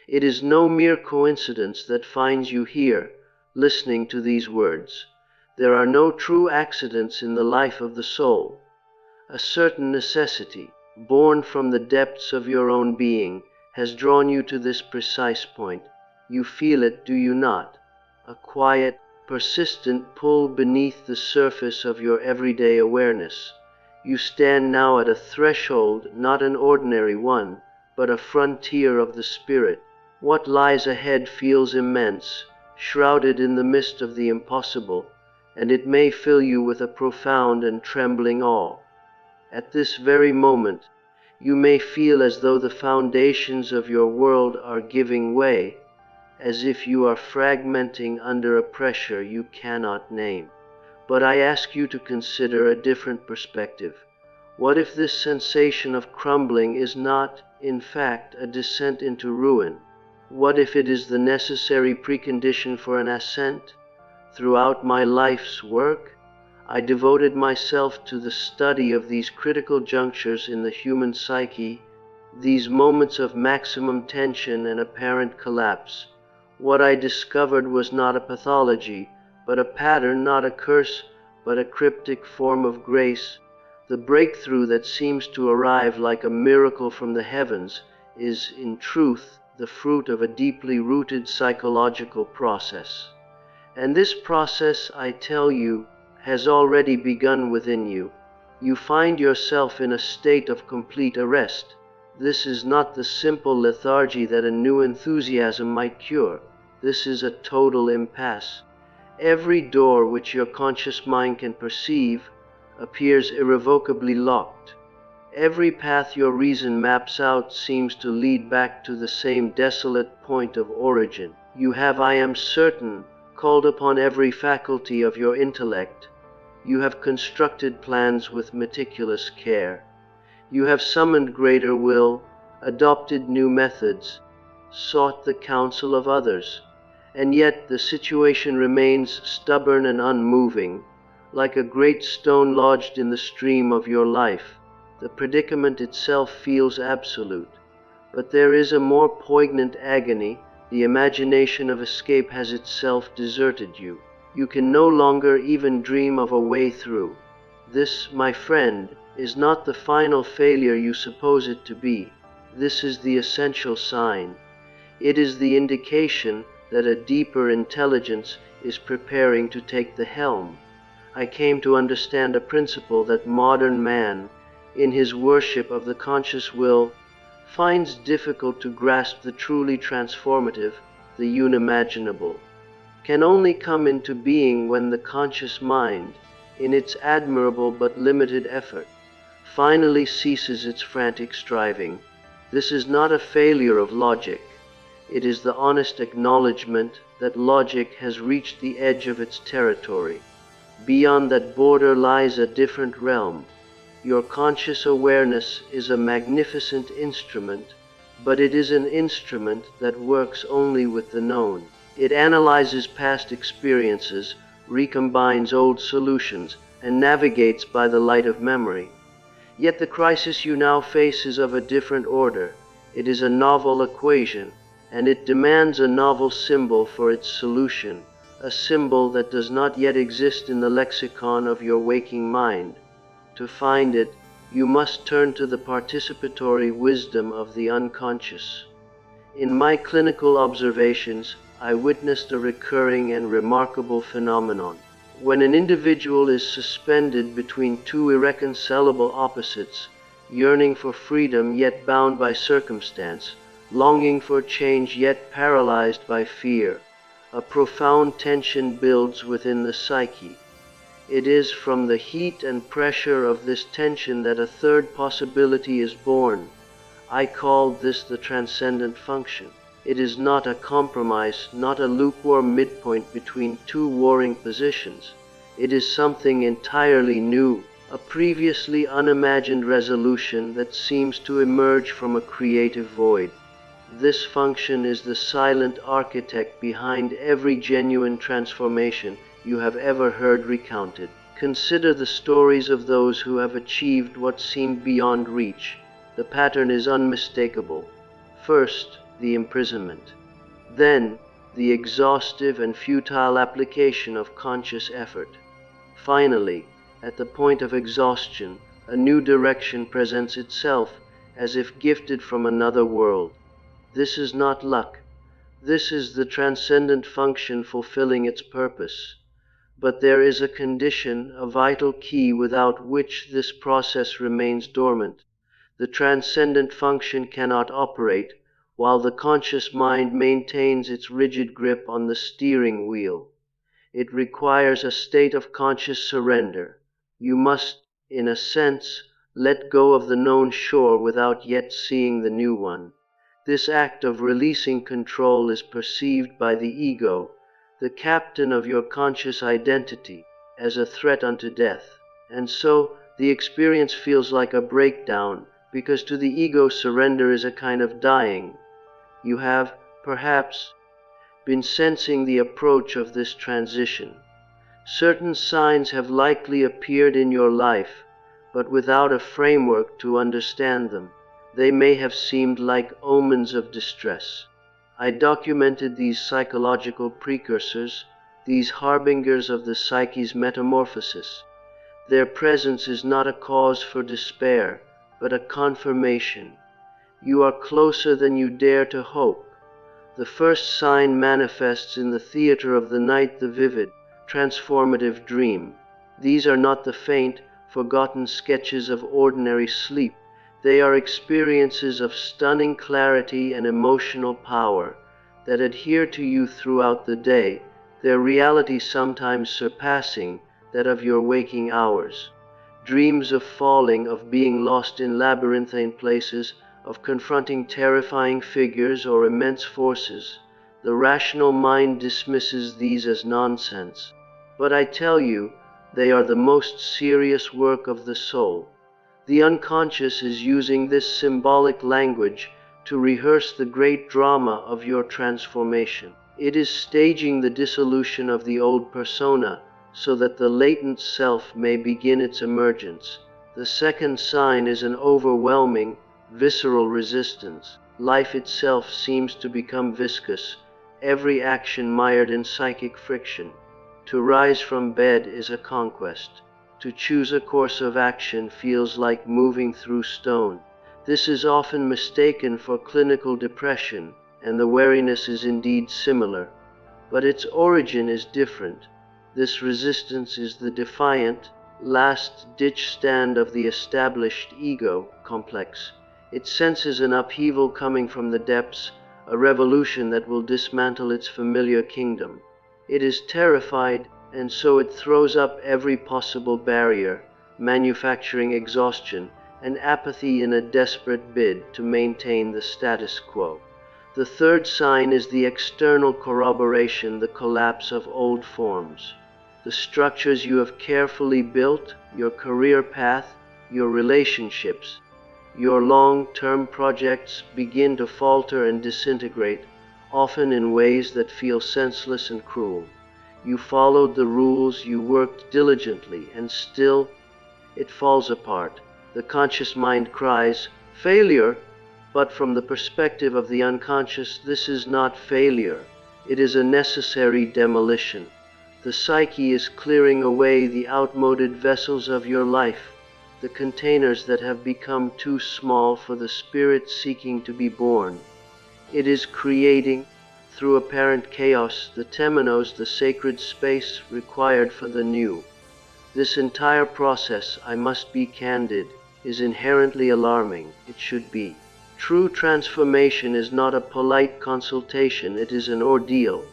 It is no mere coincidence that finds you here, listening to these words. There are no true accidents in the life of the soul. A certain necessity, born from the depths of your own being, has drawn you to this precise point. You feel it, do you not? A quiet, persistent pull beneath the surface of your everyday awareness. You stand now at a threshold, not an ordinary one, but a frontier of the spirit. What lies ahead feels immense, shrouded in the mist of the impossible, and it may fill you with a profound and trembling awe. At this very moment, you may feel as though the foundations of your world are giving way, as if you are fragmenting under a pressure you cannot name. But I ask you to consider a different perspective. What if this sensation of crumbling is not, in fact, a descent into ruin? What if it is the necessary precondition for an ascent? Throughout my life's work, I devoted myself to the study of these critical junctures in the human psyche, these moments of maximum tension and apparent collapse. What I discovered was not a pathology, but a pattern, not a curse, but a cryptic form of grace. The breakthrough that seems to arrive like a miracle from the heavens is, in truth, the fruit of a deeply rooted psychological process. And this process, I tell you, has already begun within you. You find yourself in a state of complete arrest. This is not the simple lethargy that a new enthusiasm might cure. This is a total impasse. Every door which your conscious mind can perceive appears irrevocably locked. Every path your reason maps out seems to lead back to the same desolate point of origin. You have, I am certain, called upon every faculty of your intellect. You have constructed plans with meticulous care. You have summoned greater will, adopted new methods, sought the counsel of others, and yet the situation remains stubborn and unmoving, like a great stone lodged in the stream of your life. The predicament itself feels absolute, but there is a more poignant agony. The imagination of escape has itself deserted you. You can no longer even dream of a way through. This, my friend, is not the final failure you suppose it to be. This is the essential sign. It is the indication that a deeper intelligence is preparing to take the helm. I came to understand a principle that modern man, in his worship of the conscious will, finds difficult to grasp. The truly transformative, the unimaginable, can only come into being when the conscious mind, in its admirable but limited effort, finally ceases its frantic striving. This is not a failure of logic. It is the honest acknowledgement that logic has reached the edge of its territory. Beyond that border lies a different realm. Your conscious awareness is a magnificent instrument, but it is an instrument that works only with the known. It analyzes past experiences, recombines old solutions, and navigates by the light of memory. Yet the crisis you now face is of a different order. It is a novel equation, and it demands a novel symbol for its solution, a symbol that does not yet exist in the lexicon of your waking mind. To find it, you must turn to the participatory wisdom of the unconscious. In my clinical observations, I witnessed a recurring and remarkable phenomenon. When an individual is suspended between two irreconcilable opposites, yearning for freedom yet bound by circumstance, longing for change yet paralyzed by fear, a profound tension builds within the psyche. It is from the heat and pressure of this tension that a third possibility is born. I call this the transcendent function. It is not a compromise, not a lukewarm midpoint between two warring positions. It is something entirely new, a previously unimagined resolution that seems to emerge from a creative void. This function is the silent architect behind every genuine transformation you have ever heard recounted. Consider the stories of those who have achieved what seemed beyond reach. The pattern is unmistakable. First, the imprisonment. Then, the exhaustive and futile application of conscious effort. Finally, at the point of exhaustion, a new direction presents itself as if gifted from another world. This is not luck. This is the transcendent function fulfilling its purpose. But there is a condition, a vital key without which this process remains dormant. The transcendent function cannot operate while the conscious mind maintains its rigid grip on the steering wheel. It requires a state of conscious surrender. You must, in a sense, let go of the known shore without yet seeing the new one. This act of releasing control is perceived by the ego, the captain of your conscious identity, as a threat unto death. And so, the experience feels like a breakdown, because to the ego surrender is a kind of dying. You have, perhaps, been sensing the approach of this transition. Certain signs have likely appeared in your life, but without a framework to understand them, they may have seemed like omens of distress. I documented these psychological precursors, these harbingers of the psyche's metamorphosis. Their presence is not a cause for despair, but a confirmation. You are closer than you dare to hope. The first sign manifests in the theater of the night, the vivid, transformative dream. These are not the faint, forgotten sketches of ordinary sleep. They are experiences of stunning clarity and emotional power that adhere to you throughout the day, their reality sometimes surpassing that of your waking hours. Dreams of falling, of being lost in labyrinthine places, of confronting terrifying figures or immense forces. The rational mind dismisses these as nonsense. But I tell you, they are the most serious work of the soul. The unconscious is using this symbolic language to rehearse the great drama of your transformation. It is staging the dissolution of the old persona so that the latent self may begin its emergence. The second sign is an overwhelming, visceral resistance. Life itself seems to become viscous, every action mired in psychic friction. To rise from bed is a conquest. To choose a course of action feels like moving through stone. This is often mistaken for clinical depression, and the weariness is indeed similar. But its origin is different. This resistance is the defiant, last-ditch stand of the established ego complex. It senses an upheaval coming from the depths, a revolution that will dismantle its familiar kingdom. It is terrified, and so it throws up every possible barrier, manufacturing exhaustion and apathy in a desperate bid to maintain the status quo. The third sign is the external corroboration, the collapse of old forms. The structures you have carefully built, your career path, your relationships, your long-term projects begin to falter and disintegrate, often in ways that feel senseless and cruel. You followed the rules, you worked diligently, and still it falls apart. The conscious mind cries, "Failure!" But from the perspective of the unconscious, this is not failure. It is a necessary demolition. The psyche is clearing away the outmoded vessels of your life, the containers that have become too small for the spirit seeking to be born. It is creating, through apparent chaos, the temenos, the sacred space required for the new. This entire process, I must be candid, is inherently alarming. It should be. True transformation is not a polite consultation, it is an ordeal.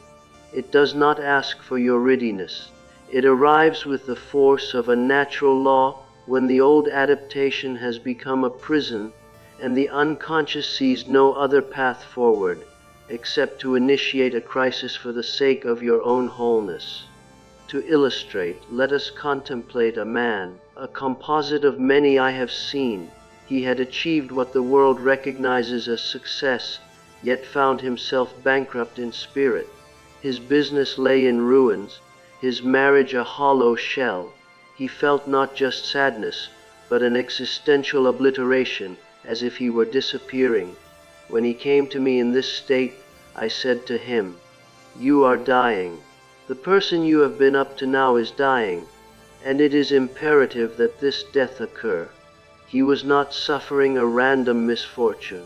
It does not ask for your readiness. It arrives with the force of a natural law when the old adaptation has become a prison and the unconscious sees no other path forward except to initiate a crisis for the sake of your own wholeness. To illustrate, let us contemplate a man, a composite of many I have seen. He had achieved what the world recognizes as success, yet found himself bankrupt in spirit. His business lay in ruins, his marriage a hollow shell. He felt not just sadness, but an existential obliteration, as if he were disappearing. When he came to me in this state, I said to him, "You are dying. The person you have been up to now is dying, and it is imperative that this death occur." He was not suffering a random misfortune.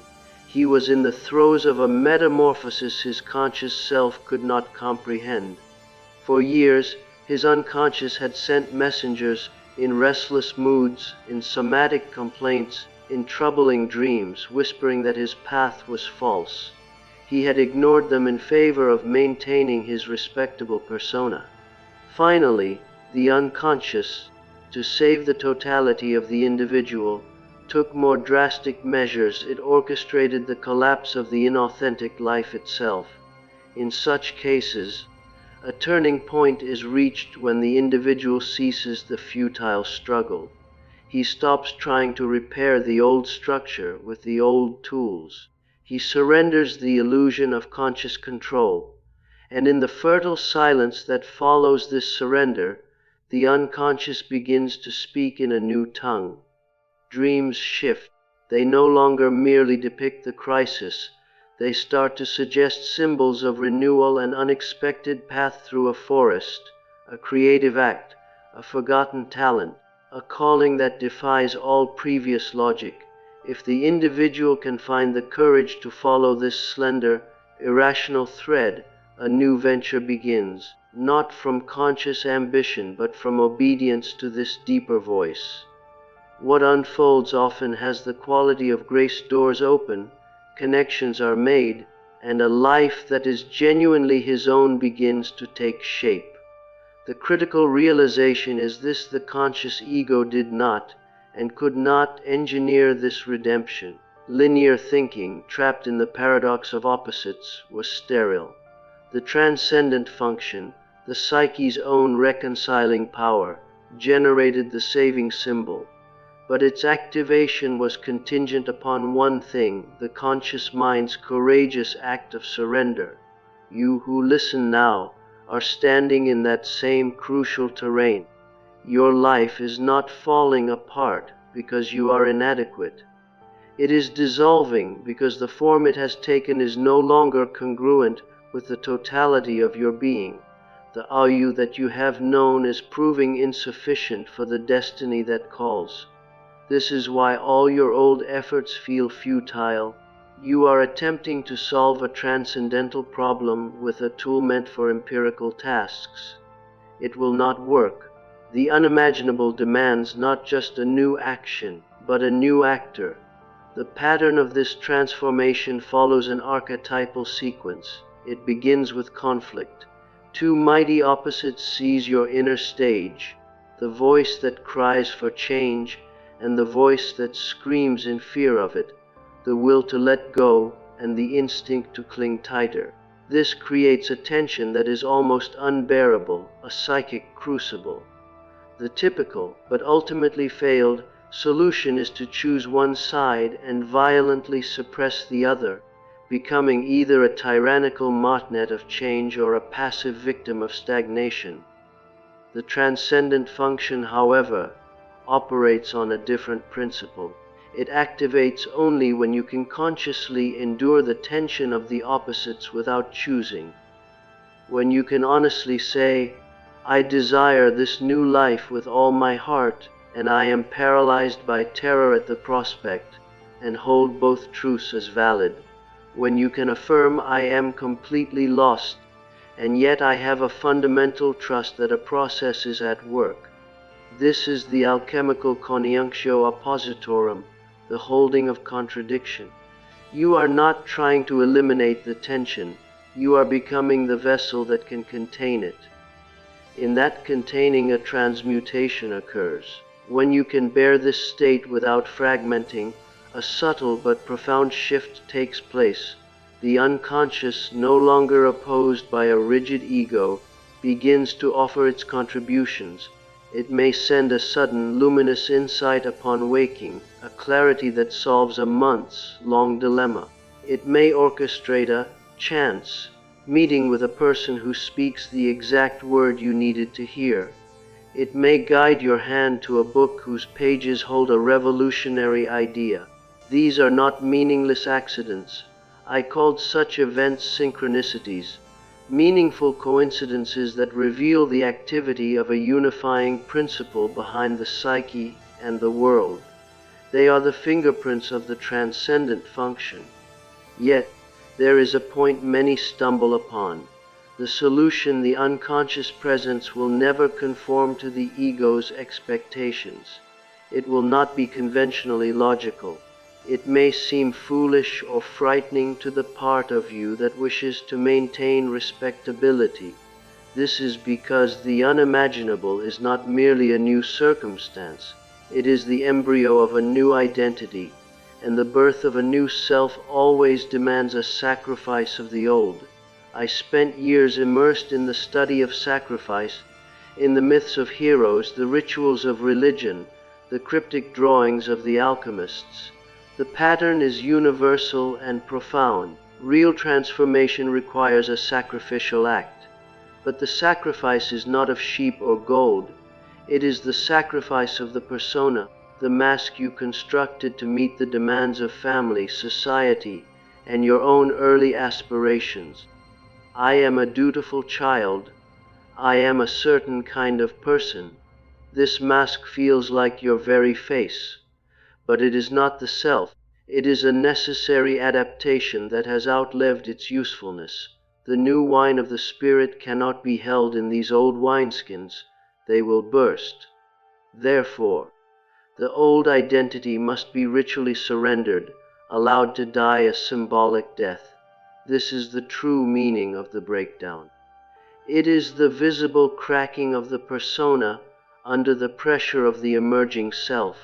He was in the throes of a metamorphosis his conscious self could not comprehend. For years, his unconscious had sent messengers in restless moods, in somatic complaints, in troubling dreams, whispering that his path was false. He had ignored them in favor of maintaining his respectable persona. Finally, the unconscious, to save the totality of the individual, took more drastic measures. It orchestrated the collapse of the inauthentic life itself. In such cases, a turning point is reached when the individual ceases the futile struggle. He stops trying to repair the old structure with the old tools. He surrenders the illusion of conscious control. And in the fertile silence that follows this surrender, the unconscious begins to speak in a new tongue. Dreams shift. They no longer merely depict the crisis. They start to suggest symbols of renewal, an unexpected path through a forest, a creative act, a forgotten talent, a calling that defies all previous logic. If the individual can find the courage to follow this slender, irrational thread, a new venture begins, not from conscious ambition but from obedience to this deeper voice. What unfolds often has the quality of grace. Doors open, connections are made, and a life that is genuinely his own begins to take shape. The critical realization is this: the conscious ego did not and could not engineer this redemption. Linear thinking, trapped in the paradox of opposites, was sterile. The transcendent function, the psyche's own reconciling power, generated the saving symbol. But its activation was contingent upon one thing: the conscious mind's courageous act of surrender. You who listen now are standing in that same crucial terrain. Your life is not falling apart because you are inadequate. It is dissolving because the form it has taken is no longer congruent with the totality of your being. The you that you have known is proving insufficient for the destiny that calls. This is why all your old efforts feel futile. You are attempting to solve a transcendental problem with a tool meant for empirical tasks. It will not work. The unimaginable demands not just a new action, but a new actor. The pattern of this transformation follows an archetypal sequence. It begins with conflict. Two mighty opposites seize your inner stage: the voice that cries for change and the voice that screams in fear of it, the will to let go and the instinct to cling tighter. This creates a tension that is almost unbearable, a psychic crucible. The typical, but ultimately failed, solution is to choose one side and violently suppress the other, becoming either a tyrannical martinet of change or a passive victim of stagnation. The transcendent function, however, operates on a different principle. It activates only when you can consciously endure the tension of the opposites without choosing. When you can honestly say, "I desire this new life with all my heart, and I am paralyzed by terror at the prospect," and hold both truths as valid. When you can affirm, "I am completely lost, and yet I have a fundamental trust that a process is at work." This is the alchemical coniunctio oppositorum, the holding of contradiction. You are not trying to eliminate the tension, you are becoming the vessel that can contain it. In that containing, a transmutation occurs. When you can bear this state without fragmenting, a subtle but profound shift takes place. The unconscious, no longer opposed by a rigid ego, begins to offer its contributions. It may send a sudden, luminous insight upon waking, a clarity that solves a months-long dilemma. It may orchestrate a chance meeting with a person who speaks the exact word you needed to hear. It may guide your hand to a book whose pages hold a revolutionary idea. These are not meaningless accidents. I called such events synchronicities, meaningful coincidences that reveal the activity of a unifying principle behind the psyche and the world. They are the fingerprints of the transcendent function. Yet, there is a point many stumble upon. The solution, the unconscious presence, will never conform to the ego's expectations. It will not be conventionally logical. It may seem foolish or frightening to the part of you that wishes to maintain respectability. This is because the unimaginable is not merely a new circumstance. It is the embryo of a new identity, and the birth of a new self always demands a sacrifice of the old. I spent years immersed in the study of sacrifice, in the myths of heroes, the rituals of religion, the cryptic drawings of the alchemists. The pattern is universal and profound. Real transformation requires a sacrificial act. But the sacrifice is not of sheep or gold. It is the sacrifice of the persona, the mask you constructed to meet the demands of family, society, and your own early aspirations. I am a dutiful child. I am a certain kind of person. This mask feels like your very face. But it is not the self. It is a necessary adaptation that has outlived its usefulness. The new wine of the spirit cannot be held in these old wineskins. They will burst. Therefore, the old identity must be ritually surrendered, allowed to die a symbolic death. This is the true meaning of the breakdown. It is the visible cracking of the persona under the pressure of the emerging self.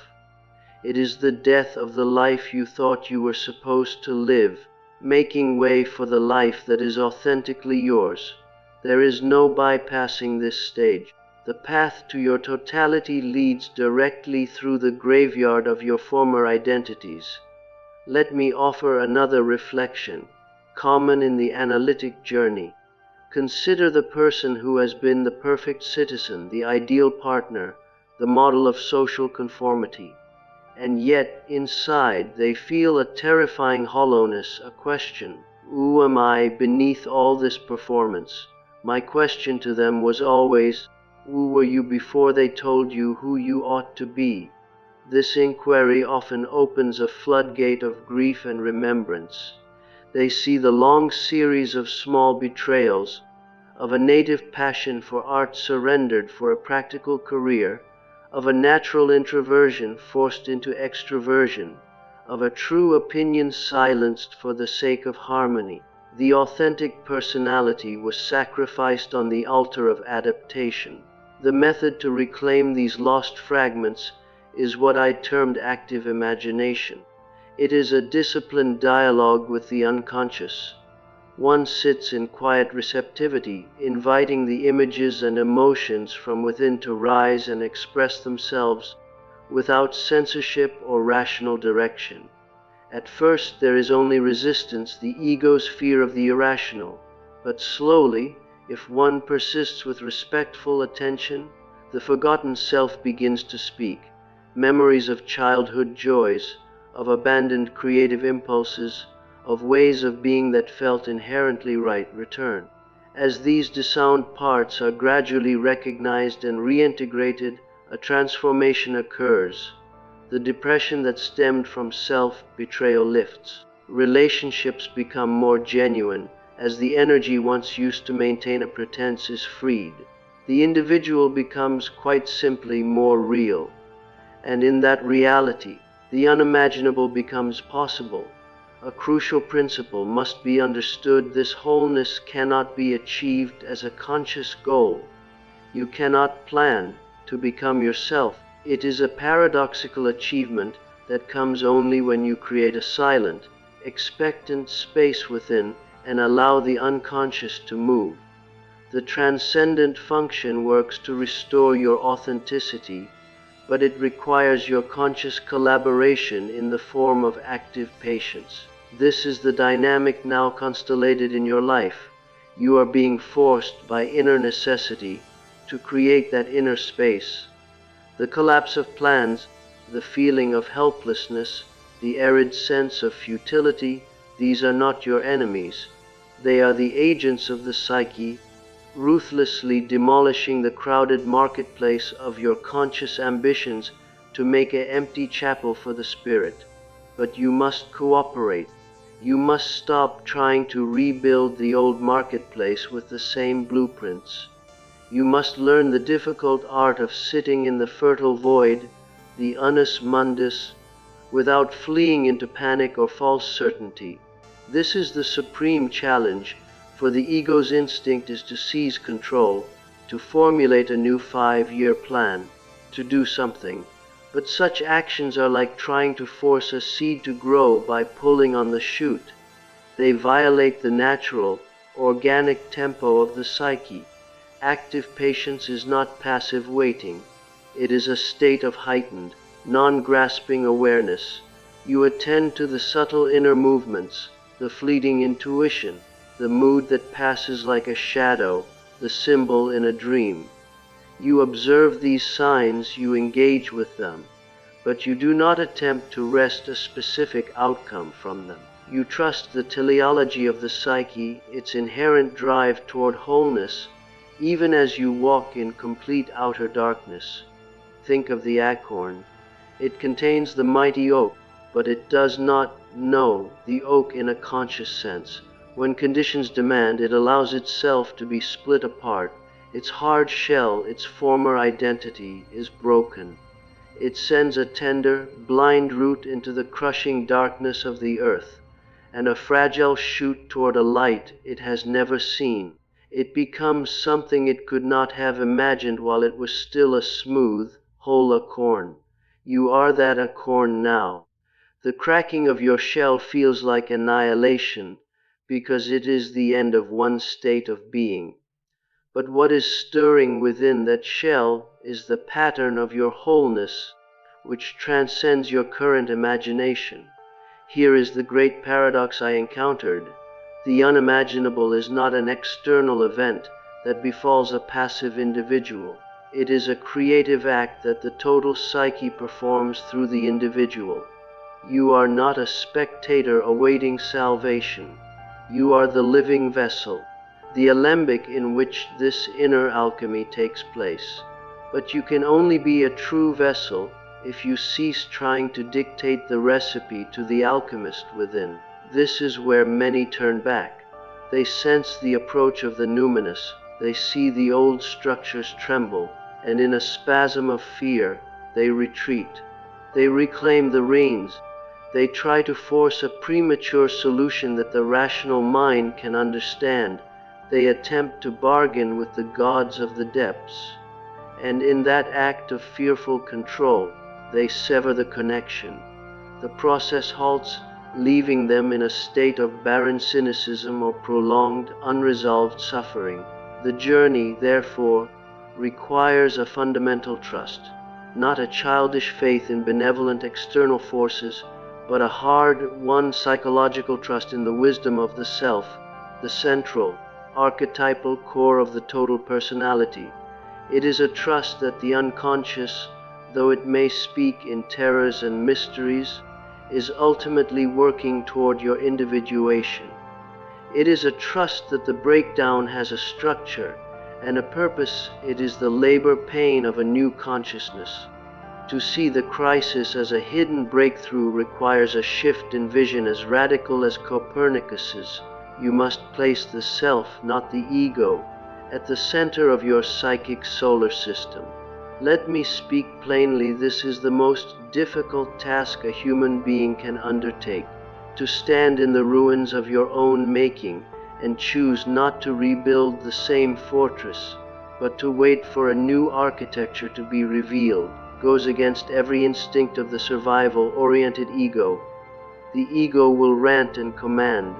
It is the death of the life you thought you were supposed to live, making way for the life that is authentically yours. There is no bypassing this stage. The path to your totality leads directly through the graveyard of your former identities. Let me offer another reflection, common in the analytic journey. Consider the person who has been the perfect citizen, the ideal partner, the model of social conformity. And yet, inside, they feel a terrifying hollowness, a question. Who am I beneath all this performance? My question to them was always, who were you before they told you who you ought to be? This inquiry often opens a floodgate of grief and remembrance. They see the long series of small betrayals, of a native passion for art surrendered for a practical career, of a natural introversion forced into extroversion, of a true opinion silenced for the sake of harmony. The authentic personality was sacrificed on the altar of adaptation. The method to reclaim these lost fragments is what I termed active imagination. It is a disciplined dialogue with the unconscious. One sits in quiet receptivity, inviting the images and emotions from within to rise and express themselves without censorship or rational direction. At first there is only resistance, the ego's fear of the irrational, but slowly, if one persists with respectful attention, the forgotten self begins to speak. Memories of childhood joys, of abandoned creative impulses, of ways of being that felt inherently right return. As these disowned parts are gradually recognized and reintegrated, a transformation occurs. The depression that stemmed from self-betrayal lifts. Relationships become more genuine, as the energy once used to maintain a pretense is freed. The individual becomes quite simply more real. And in that reality, the unimaginable becomes possible. A crucial principle must be understood. This wholeness cannot be achieved as a conscious goal. You cannot plan to become yourself. It is a paradoxical achievement that comes only when you create a silent, expectant space within and allow the unconscious to move. The transcendent function works to restore your authenticity, but it requires your conscious collaboration in the form of active patience. This is the dynamic now constellated in your life. You are being forced by inner necessity to create that inner space. The collapse of plans, the feeling of helplessness, the arid sense of futility, these are not your enemies. They are the agents of the psyche, ruthlessly demolishing the crowded marketplace of your conscious ambitions to make an empty chapel for the spirit. But you must cooperate. You must stop trying to rebuild the old marketplace with the same blueprints. You must learn the difficult art of sitting in the fertile void, the annus mundus, without fleeing into panic or false certainty. This is the supreme challenge, for the ego's instinct is to seize control, to formulate a new 5-year plan, to do something. But such actions are like trying to force a seed to grow by pulling on the shoot. They violate the natural, organic tempo of the psyche. Active patience is not passive waiting. It is a state of heightened, non-grasping awareness. You attend to the subtle inner movements, the fleeting intuition, the mood that passes like a shadow, the symbol in a dream. You observe these signs, you engage with them, but you do not attempt to wrest a specific outcome from them. You trust the teleology of the psyche, its inherent drive toward wholeness, even as you walk in complete outer darkness. Think of the acorn. It contains the mighty oak, but it does not know the oak in a conscious sense. When conditions demand, it allows itself to be split apart. Its hard shell, its former identity, is broken. It sends a tender, blind root into the crushing darkness of the earth, and a fragile shoot toward a light it has never seen. It becomes something it could not have imagined while it was still a smooth, whole acorn. You are that acorn now. The cracking of your shell feels like annihilation, because it is the end of one state of being. But what is stirring within that shell is the pattern of your wholeness, which transcends your current imagination. Here is the great paradox I encountered. The unimaginable is not an external event that befalls a passive individual. It is a creative act that the total psyche performs through the individual. You are not a spectator awaiting salvation. You are the living vessel, the alembic in which this inner alchemy takes place. But you can only be a true vessel if you cease trying to dictate the recipe to the alchemist within. This is where many turn back. They sense the approach of the numinous. They see the old structures tremble, and in a spasm of fear, they retreat. They reclaim the reins. They try to force a premature solution that the rational mind can understand. They attempt to bargain with the gods of the depths. And in that act of fearful control, they sever the connection. The process halts, leaving them in a state of barren cynicism or prolonged, unresolved suffering. The journey, therefore, requires a fundamental trust, not a childish faith in benevolent external forces, but a hard-won psychological trust in the wisdom of the self, the central, archetypal core of the total personality. It is a trust that the unconscious, though it may speak in terrors and mysteries, is ultimately working toward your individuation. It is a trust that the breakdown has a structure and a purpose. It is the labor pain of a new consciousness. To see the crisis as a hidden breakthrough requires a shift in vision as radical as Copernicus's. You must place the self, not the ego, at the center of your psychic solar system. Let me speak plainly, this is the most difficult task a human being can undertake, to stand in the ruins of your own making and choose not to rebuild the same fortress, but to wait for a new architecture to be revealed, goes against every instinct of the survival-oriented ego. The ego will rant and command.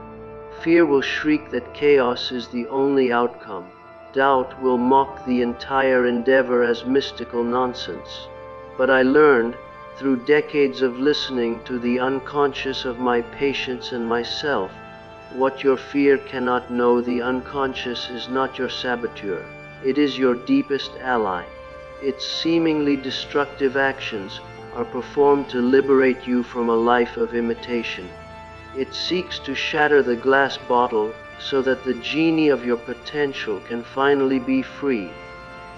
Fear will shriek that chaos is the only outcome. Doubt will mock the entire endeavor as mystical nonsense. But I learned, through decades of listening to the unconscious of my patients and myself, what your fear cannot know. The unconscious is not your saboteur. It is your deepest ally. Its seemingly destructive actions, are performed to liberate you from a life of imitation. It seeks to shatter the glass bottle so that the genie of your potential can finally be free.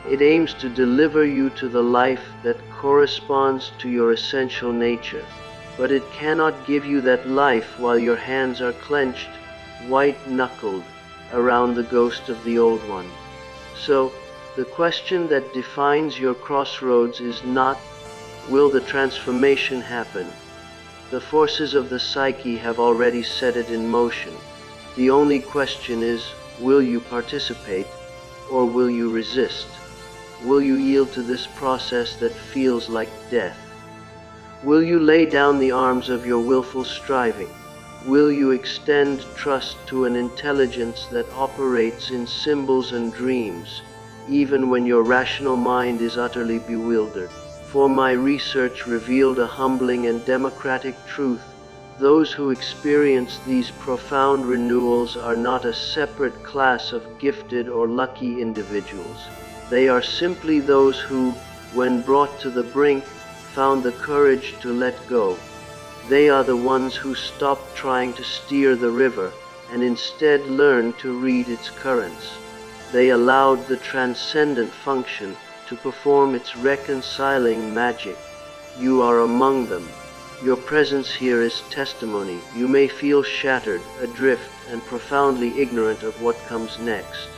It aims to deliver you to the life that corresponds to your essential nature. But it cannot give you that life while your hands are clenched, white-knuckled, around the ghost of the old one. So, the question that defines your crossroads is not, will the transformation happen? The forces of the psyche have already set it in motion. The only question is, will you participate, or will you resist? Will you yield to this process that feels like death? Will you lay down the arms of your willful striving? Will you extend trust to an intelligence that operates in symbols and dreams, even when your rational mind is utterly bewildered? For my research revealed a humbling and democratic truth. Those who experience these profound renewals are not a separate class of gifted or lucky individuals. They are simply those who, when brought to the brink, found the courage to let go. They are the ones who stopped trying to steer the river and instead learned to read its currents. They allowed the transcendent function to perform its reconciling magic. You are among them. Your presence here is testimony. You may feel shattered, adrift, and profoundly ignorant of what comes next.